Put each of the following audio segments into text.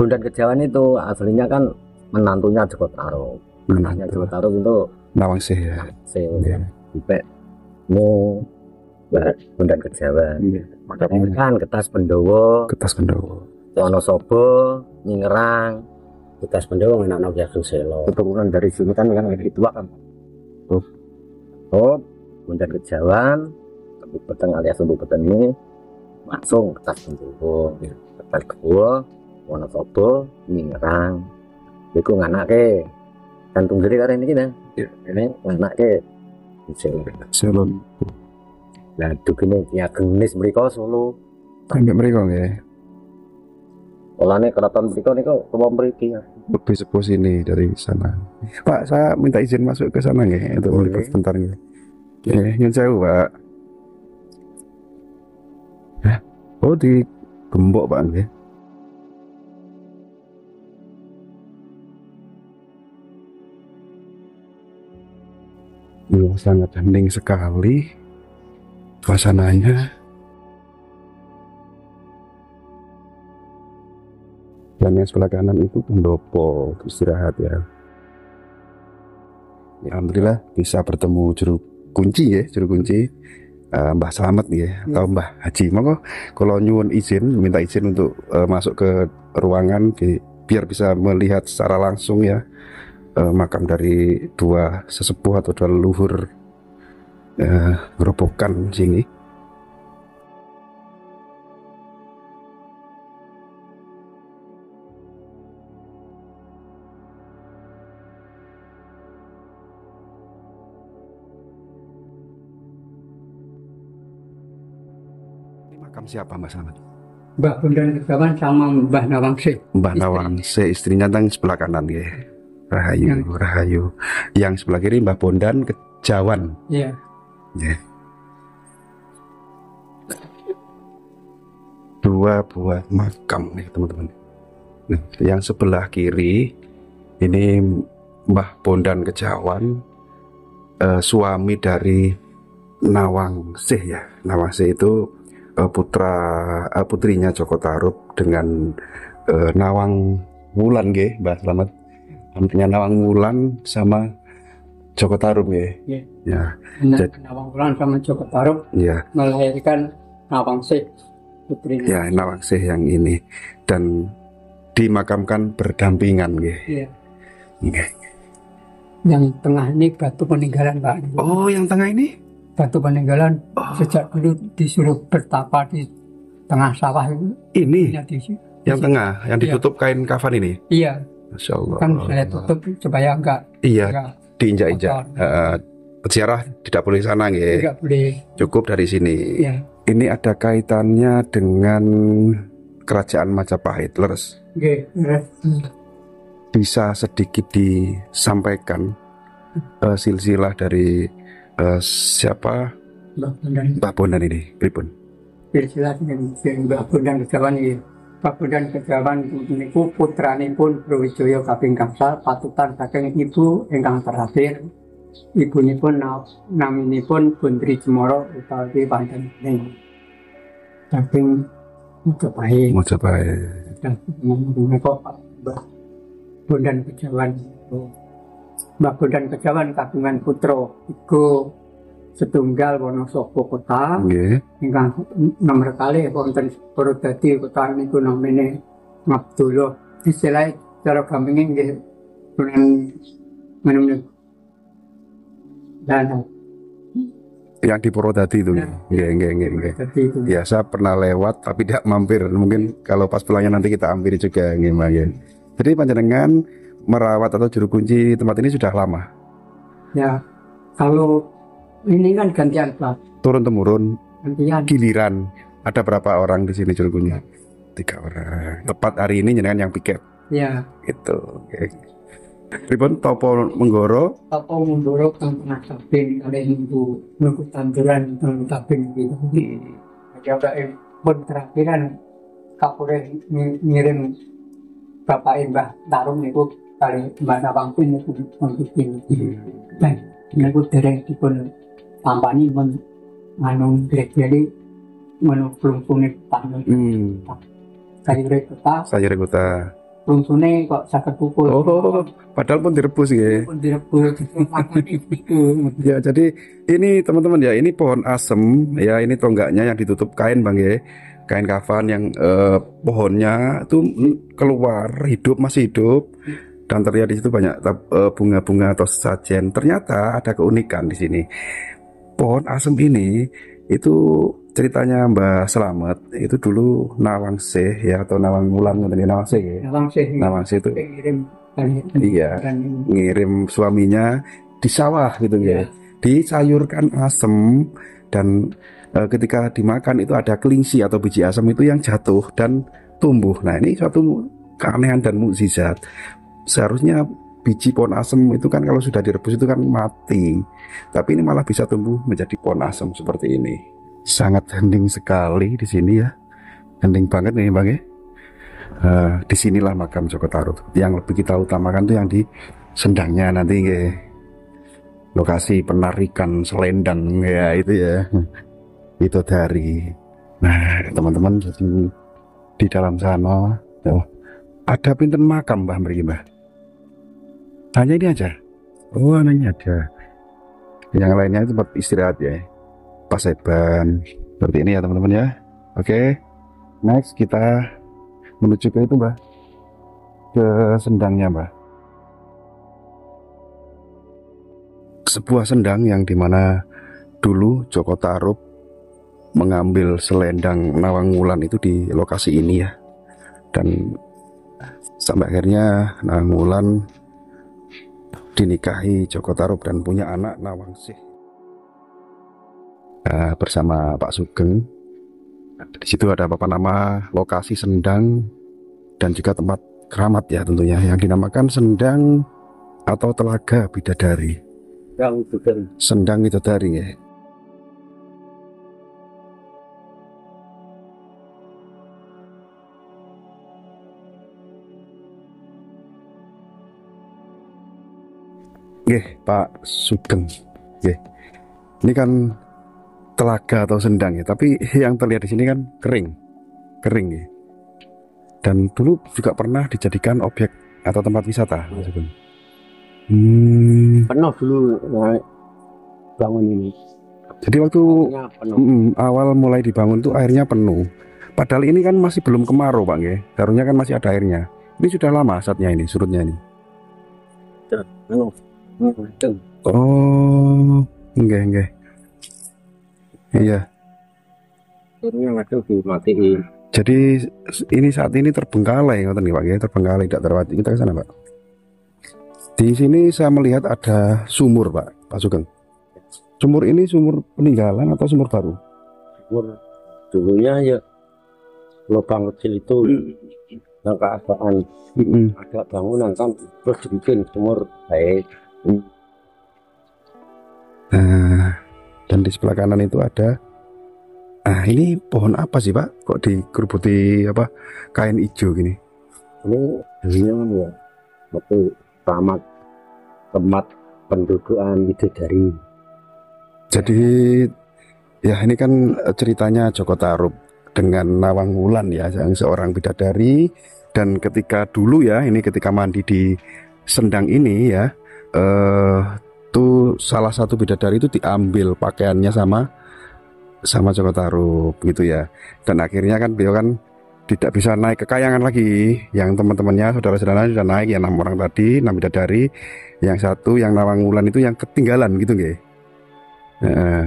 Bondan Kejawan itu aslinya kan menantunya Joko Tarub. Anaknya Joko Tarub itu Nawangsih ya. Iya. Sampai mau Bondan Kejawan. Makanya kan Kertas Pendowo, Wonosobo, Nyingerang, Kertas Pendowo anak-anak Ki Selo. keturunan dari sini kan lebih tua kan. Bondan Kejawan, Kabupaten alias Kabupaten ini langsung Kertas Pendowo, Tegal Gua, Wonosobo, Nyingerang. Iku nganake kantung diri karo ini kita. Ini nganake Selo. Nah, dugine ya genis mriko Solo. Sampai mereka nggih. Olane keraton mriko niku kula mriki. Lebih sepuh sini dari sana. Pak, saya minta izin masuk ke sana nggih untuk meliput sebentar nggih. Nggih, nyun sewu, Pak. Oh, di Gembok, Pak nggih. Sangat hening sekali suasananya. Dan yang sebelah kanan itu pendopo istirahat ya. Alhamdulillah bisa bertemu juru kunci ya, Mbah Slamet ya, atau Mbah Haji. Monggo kalau nyuwun izin, minta izin untuk masuk ke ruangan biar bisa melihat secara langsung ya makam dari dua sesepuh atau dua leluhur gerobokan sini. Ini makam siapa, Mas Slamet? Mbah Bondan Kejawan sama Mbah Nawangsih. Mbah Nawangsih istrinya tang sebelah kanan ya. Rahayu. Yang sebelah kiri Mbah Bondan Kejawan. Iya. Yeah. Dua buah makam nih teman-teman. Nah, yang sebelah kiri ini Mbah Bondan Kejawan, suami dari Nawangsih ya. Nawangsih itu putrinya Joko Tarub dengan Nawang Wulan nggih, Mbah Slamet. Anaknya Nawang Wulan sama Joko Tarub nggih. Ya. Nawang Wulan sama Joko Tarub melahirkan Nawangsih putrinya. Ya, Nawangsih yang ini dan dimakamkan berdampingan nggih. Iya. Nggih. Yang tengah ini batu peninggalan, Pak. Oh, yang tengah ini? Batu peninggalan sejak dulu disuruh bertapa di tengah sawah itu. Ini yang tengah, yang ditutup kain kafan ini. Iya. Masya Allah. Kan saya tutup supaya enggak. Iya. Diinjak-injak. Peziarah tidak boleh sana nggih. Tidak boleh. Cukup dari sini. Iya. Ini ada kaitannya dengan kerajaan Majapahit, leres. Nggih. Bisa sedikit disampaikan silsilah dari siapa Mbah Bondan ini, pripun? Silsilah Mbah Bondan Kejawan ini. Mbah Bondan Kejawan niku putranipun Brawijaya kaping gangsal patutan saking ibu ingkang terakhir. Ibunipun naminipun Buntri Cemoro utawi Panten Ning. Saking Majapahit. Dan menika Mbah Bondan Kejawan. Mbah Bondan Kejawan kagungan putra iku setunggal Wonosobo kota. Nggih. Ingkang nomor kalih wonten Purwodadi kota niku namine Ngabdullah. Istilah cara gampangnya nggih menawi dan yang di Purwodadi itu. Nggih. Ya, saya pernah lewat tapi tidak mampir. Mungkin kalau pas pulangnya nanti kita hampiri juga nggih, Mbak. Jadi panjenengan merawat atau juru kunci tempat ini sudah lama? Ya, kalau ini kan gantian Pak. Turun temurun. Gantian. Giliran. Ada berapa orang di sini juru kunci? 3 orang. Tepat hari ini jenengan yang piket. Ya. Itu. Pripun Topo Menggoro? Topo Menggoro kan tengah Tabing kali nunggu tanduran Tabing gitu. Jadi pun terakhiran Kapolres ngirim Bapak Mbah Tarung niku kali Mbah Nawangsih niku mungkin. Dan niku dereng dipun tampani men anu jadi menung plungpune tangan. Sayur kota. runsune kok saged pukul. Oh, padahal pun direbus ya. Pun direbus makan itu. Ya, jadi ini teman-teman ya, ini pohon asem ya, ini tonggaknya yang ditutup kain Bang ya. Kain kafan yang pohonnya itu keluar hidup, masih hidup, dan terlihat di situ banyak bunga-bunga atau sajen. Ternyata ada keunikan di sini. Pohon asem ini itu ceritanya Mbah Slamet itu dulu Nawangsih ya, atau Nawang Wulan ngoten ya, Nawangsih ya. Nawangsih itu iya, ngirim suaminya di sawah gitu ya. Disayurkan asem, dan ketika dimakan itu ada kelingsi atau biji asam itu yang jatuh dan tumbuh. Nah, ini suatu keanehan dan mukjizat. Seharusnya biji pohon asem itu kan kalau sudah direbus itu kan mati, tapi ini malah bisa tumbuh menjadi pohon asem seperti ini. Sangat hening sekali di sini ya, hening banget nih Bang ya. Disinilah makam Joko Tarub. Yang lebih kita utamakan tuh yang di Sendangnya nanti ya. Lokasi penarikan selendang ya itu ya. Itu dari, nah teman-teman, di dalam sana ada pinten makam Mbah mriki Mbah? Hanya ini aja. Oh, hanya ada. Yang lainnya itu tempat istirahat ya, paseban seperti ini ya teman-teman ya. Oke, next kita menuju ke itu Mbah, ke Sendangnya Mbah. Sebuah sendang yang dimana dulu Joko Tarub mengambil selendang Nawang Wulan itu di lokasi ini ya, dan sampai akhirnya Nawang Wulan dinikahi Joko Tarub dan punya anak Nawangsih bersama Pak Sugeng. Di situ ada nama lokasi sendang dan juga tempat keramat ya tentunya, yang dinamakan Sendang atau Telaga Bidadari. Sendang Bidadari ya. Pak Sugeng. Ini kan telaga atau sendang ya, tapi yang terlihat di sini kan kering ya. Dan dulu juga pernah dijadikan objek atau tempat wisata. Pak Sugeng. Penuh dulu bangun ini. Jadi waktu awal mulai dibangun tuh airnya penuh. Padahal ini kan masih belum kemarau Pak ya. Seharusnya kan masih ada airnya. Ini sudah lama saatnya ini, surutnya ini. Oh, enggak. Iya. Dimatiin. Jadi ini saat ini terbengkalai, ngoten nih Pak ya, terbengkalai, tidak terawat. Kita ke sana Pak. Di sini saya melihat ada sumur Pak Sugeng. Sumur ini sumur peninggalan atau sumur baru? Sumur dulunya ya lubang kecil itu, yang keadaan ada bangunan kan terus dibikin sumur baik. Nah, dan di sebelah kanan itu ada, ini pohon apa sih Pak? Kok dikerubuti apa kain hijau gini? Ini dulunya ya waktu tempat pendudukan bidadari. Jadi ya ini kan ceritanya Joko Tarub dengan Nawang Wulan ya, yang seorang bidadari, dan ketika dulu ya, ini ketika mandi di Sendang ini ya, tuh salah satu bidadari itu diambil pakaiannya sama Joko Tarub gitu ya, dan akhirnya kan beliau kan tidak bisa naik ke kayangan lagi. Yang teman-temannya saudara-saudaranya sudah naik ya, 6 orang tadi, 6 bidadari, yang satu yang Nawang Wulan itu yang ketinggalan gitu nggih.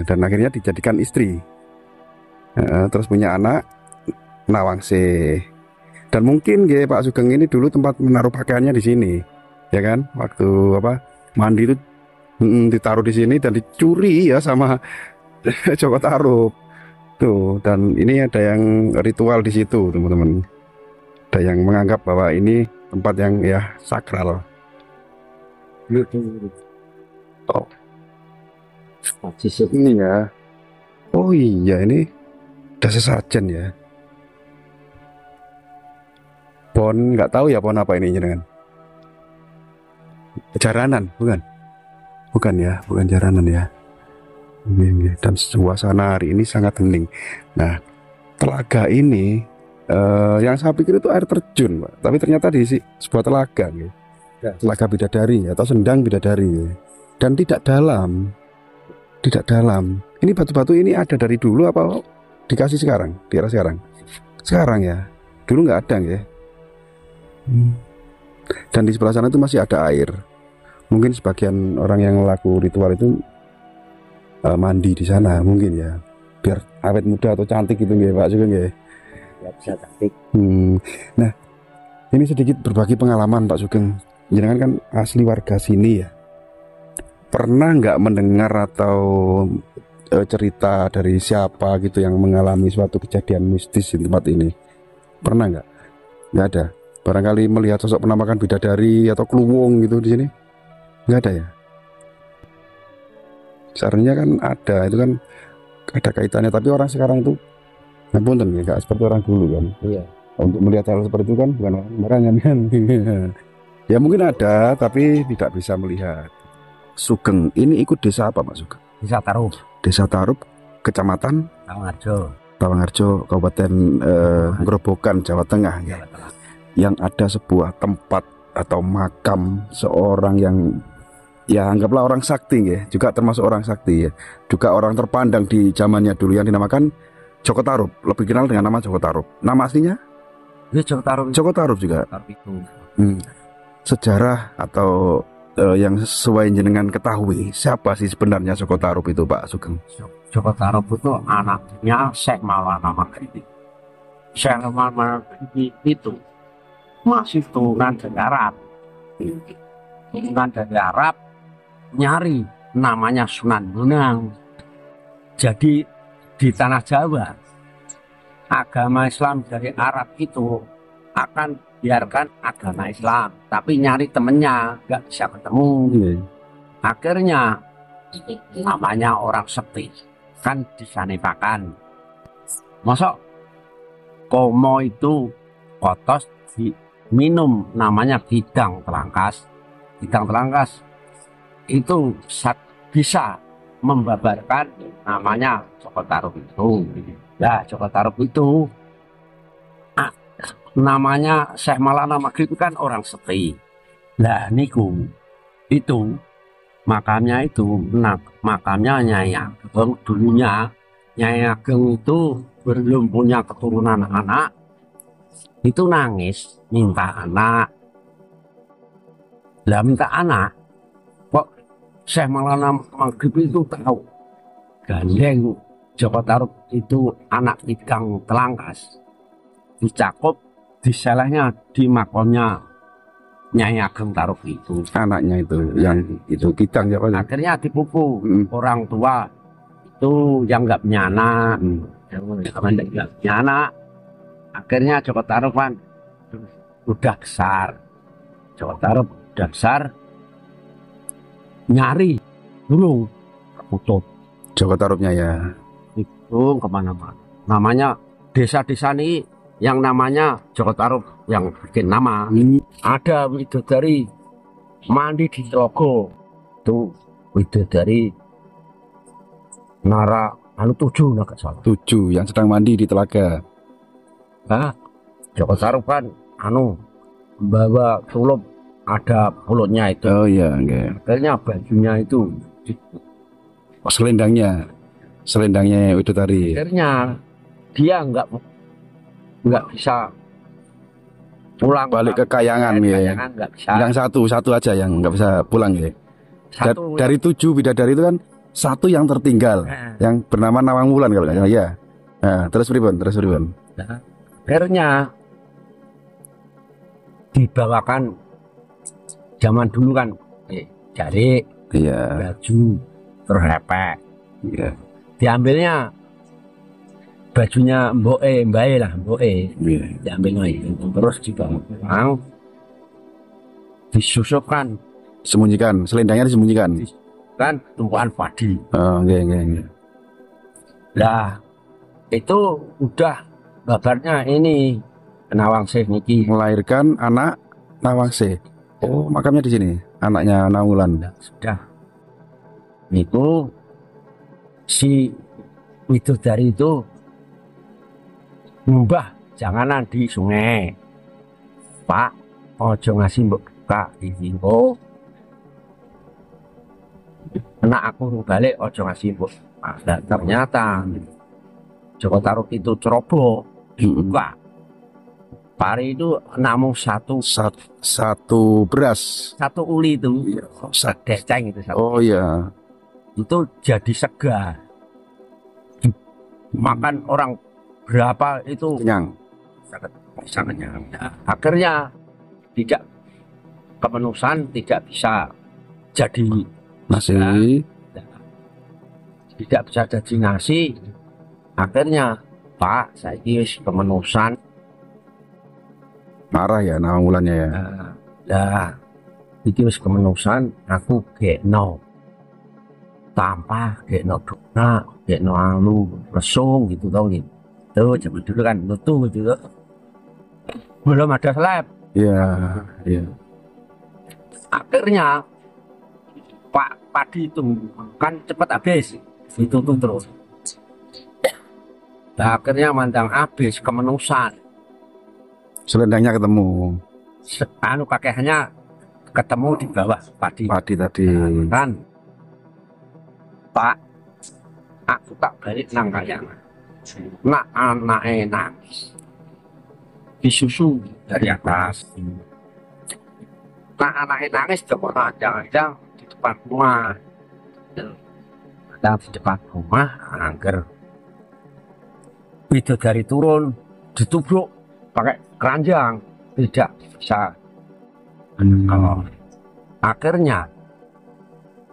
Dan akhirnya dijadikan istri, terus punya anak Nawangsih. Dan mungkin nggih Pak Sugeng ini dulu tempat menaruh pakaiannya di sini ya kan, waktu mandi itu ditaruh di sini dan dicuri ya sama Joko Tarub tuh. Dan ini ada yang ritual di situ teman-teman, ada yang menganggap bahwa ini tempat yang ya sakral. Oh, ini ya. Oh iya, ini ada sesajen ya. Pohon nggak tahu ya pohon apa ini jenengan. Jaranan bukan? Bukan ya, bukan jaranan ya. Dan suasana hari ini sangat hening. Nah, telaga ini Yang saya pikir itu air terjun, Pak. Tapi ternyata di sebuah telaga, ya. Telaga Bidadari atau Sendang Bidadari, ya. Dan tidak dalam, tidak dalam. Ini batu-batu ini ada dari dulu apa dikasih sekarang, di era sekarang? Sekarang ya, dulu nggak ada ya. Dan di sebelah sana itu masih ada air. Mungkin sebagian orang yang laku ritual itu mandi di sana mungkin ya, biar awet muda atau cantik gitu ya Pak Sugeng ya. Ya bisa cantik. Nah, ini sedikit berbagi pengalaman Pak Sugeng. Jangan kan asli warga sini ya. Pernah nggak mendengar atau cerita dari siapa gitu yang mengalami suatu kejadian mistis di tempat ini? Pernah nggak? Nggak ada. Barangkali melihat sosok penampakan bidadari atau kluwung gitu di sini? Nggak ada ya? Seharusnya kan ada, itu kan ada kaitannya. Tapi orang sekarang tuh ngapunten ya, nggak seperti orang dulu kan. Iya. Untuk melihat hal seperti itu kan bukan orang sembarangan kan. Ya mungkin ada, tapi tidak bisa melihat. Sugeng ini ikut desa apa Pak Sugeng? Bisa taruh. Desa Tarup, Kecamatan Tawangarjo. Tawangarjo, Kabupaten Grobogan, Jawa Tengah ya. Yang ada sebuah tempat atau makam seorang yang ya anggaplah orang sakti ya, juga termasuk orang sakti ya, juga orang terpandang di zamannya dulu yang dinamakan Joko Tarub, lebih dikenal dengan nama Joko Tarub. Nama aslinya? Ini Joko Tarub. Joko Tarub juga. Itu. Sejarah atau yang sesuai jenengan ketahui, siapa sih sebenarnya Joko Tarub itu Pak Sugeng? Joko Tarub itu anaknya Syekh Maulana Maghribi. Syekh Maulana Maghribi itu masih turunan dari Arab. Turunan dari Arab nyari namanya Sunan Bonang. Jadi di tanah Jawa agama Islam dari Arab itu akan biarkan agama Islam, tapi nyari temennya nggak bisa ketemu. Akhirnya namanya orang sekti kan disanipakan. Masuk komo itu kotos diminum namanya bidang telangkas. Bidang telangkas itu bisa membabarkan namanya Joko Tarub itu. Nah, Joko Tarub itu namanya Syekh Maulana Maghribi kan orang sekti. Nah, niku itu makamnya makamnya Nyai Ageng. Dulunya Nyai Ageng itu belum punya keturunan anak, itu nangis minta anak. Lah minta anak, kok Syekh Maulana Maghribi itu tahu gandeng Joko Tarub itu anak bidang telangkas, dicakup diselehnya di makomnya Nyai Ageng Tarub itu. Anaknya itu yang itu kitang ya Pak. Akhirnya dipupu orang tua itu yang nggak punya anak, nggak punya anak. Akhirnya Joko Tarub kan udah besar. Joko Tarub udah besar, nyari dulu keputus. Joko Tarubnya ya. Itu kemana-mana. Namanya desa-desa ini yang namanya Joko Tarub yang bikin nama. Ada widodari mandi di Trogo, itu widodari Nara 7 nggak salah. 7 yang sedang mandi di telaga. Nah, Joko Tarub kan bawa tulup ada mulutnya itu. Oh iya, okay. Akhirnya bajunya itu selendangnya widodari. akhirnya dia nggak bisa pulang balik ke Kayangan ya. Nggak bisa. Yang satu aja yang nggak bisa pulang ya. Dari 7 bidadari itu kan satu yang tertinggal, yang bernama Nawang Wulan kalau nggak salah ya. Nah, terus pripun? Nah, akhirnya dibawakan zaman dulu kan jarik, iya, baju, terhepek, iya. Diambilnya bajunya Mboe lah, Iya. diambil lagi, terus dibawa, disusupkan, selendangnya disembunyikan, kan tumpuan padi. Oh, iya. Lah, itu udah babarnya ini Nawangsih niki melahirkan anak Nawangsih. Oh, makamnya di sini, anaknya Nawulan. Sudah. Itu si widodari itu ngubah janganan di sungai. Pak, ojo ngasih mbok buka izin kok. Enak aku balik ojo ngasih mbok. Nah, ternyata Joko Tarub itu ceroboh dibuka. Pari itu namun satu Beras. satu uli itu sedeceng itu satu. Oh ya. Itu jadi segar. Makan orang berapa itu Kenyang. sangat kenyang. Nah, akhirnya tidak kemenusan, tidak bisa jadi Nasi. tidak bisa jadi nasi. Akhirnya Pak, saya wis kemenusan. Marah ya Nawang Wulannya ya. Nah, iki wis kemenusan, aku gekno tampah, gekno dona, gekno alu, lesung gitu tau gitu. Tuh zaman dulu kan nutu gitu. Belum ada slab. Iya, iya. Akhirnya Pak padi itu kan cepat habis, itu tuh terus. Nah, akhirnya mandang habis kemenusan. Selendangnya ketemu. Anu kakeknya ketemu di bawah padi. Padi tadi. Kan Pak, aku tak balik nang kayangan. Nak anaknya nangis, disusu dari atas. Nah anaknya nangis coba jangan-jangan di depan rumah. Ada di depan rumah, angker bidadari turun, ditubruk pakai keranjang, tidak bisa. Kalau akhirnya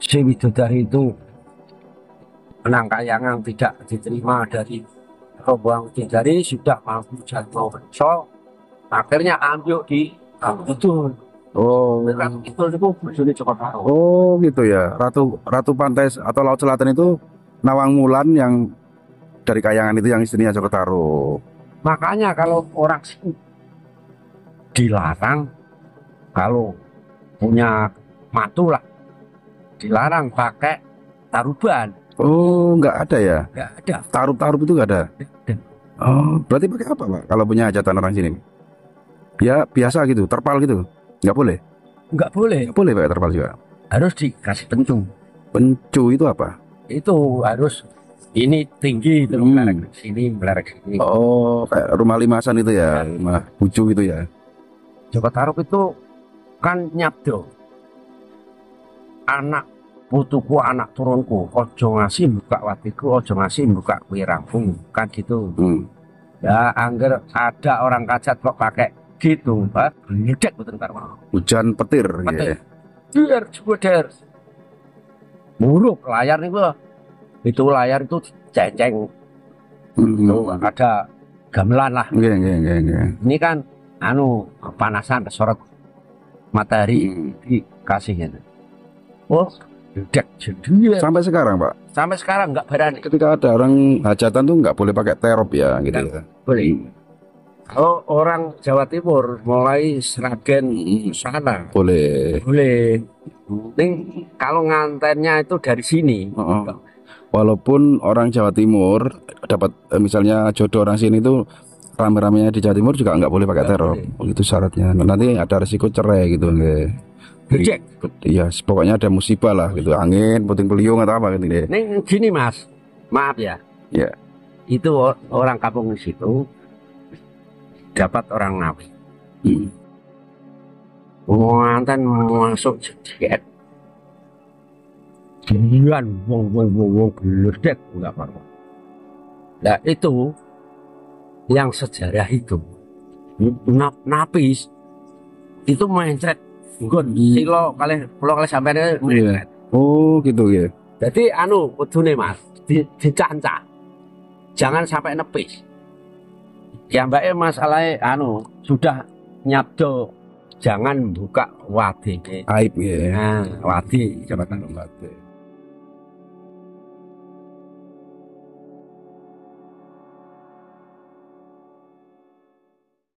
si bidadari itu menang kayangan tidak diterima dari rombongan bidadari, sudah mampu jatuh so akhirnya ambil di betul. Oh. Itu bojone Joko Tarub. Oh gitu ya. Ratu Pantai atau Laut Selatan itu Nawang Wulan yang dari Kayangan itu yang istrinya Joko Tarub. Makanya kalau orang dilarang, kalau punya matu lah dilarang pakai taruban. Oh, nggak ada ya? Nggak ada. Tarub itu nggak ada. Oh, berarti pakai apa Pak? Kalau punya hajatan orang sini? Ya biasa gitu, terpal gitu. Nggak boleh? Nggak boleh. Nggak boleh pakai terpal juga. Harus dikasih pencung. Pencu itu apa? Itu harus ini tinggi itu melerek sini, melerek sini. Oh, kayak rumah limasan itu ya, rumah bucu itu ya. Joko Tarub itu kan nyabdo. Anak putuku, anak turunku, ojo ngasih buka watiku, ojo ngasih buka kue rampung, kan gitu. Ya, angger ada orang kacat kok pakai gitu, Pak. Ngedek betul karo. Hujan petir. Petir. Ya. Der. Buruk layar nih gua. Itu layar itu ceceng. Tuh, ada gamelan lah. Iya. Ini kan anu kepanasan kesorot matahari dikasih gitu. Oh, ngedek jadi. Sampai sekarang Pak. Sampai sekarang nggak berani. Ketika ada orang hajatan tuh nggak boleh pakai terop ya, gitu ya. Boleh. Kalau orang Jawa Timur mulai Sragen sana Boleh. boleh. Ini kalau ngantennya itu dari sini. Walaupun orang Jawa Timur dapat misalnya jodoh orang sini itu rame-ramenya di Jawa Timur juga nggak boleh pakai terop. Itu syaratnya. Nanti ada resiko cerai gitu nggak. Gejek. Ya, pokoknya ada musibah lah gitu, angin, puting beliung atau apa gitu deh. Ini gini Mas, maaf ya. Ya. Itu orang kampung di situ dapat orang Ngawi. Nganten masuk jejet. Giliran wong gledek enggak apa-apa. Nah itu yang sejarah itu napis itu mencret nggon silo kali sampeyan mencret. Oh gitu ya. Jadi anu kudune Mas dicancah. Jangan sampai nepis. Ya mbaknya masalahnya anu sudah nyabdo jangan buka wadi. Aib ya. Nah, wadi Jabatan wadi.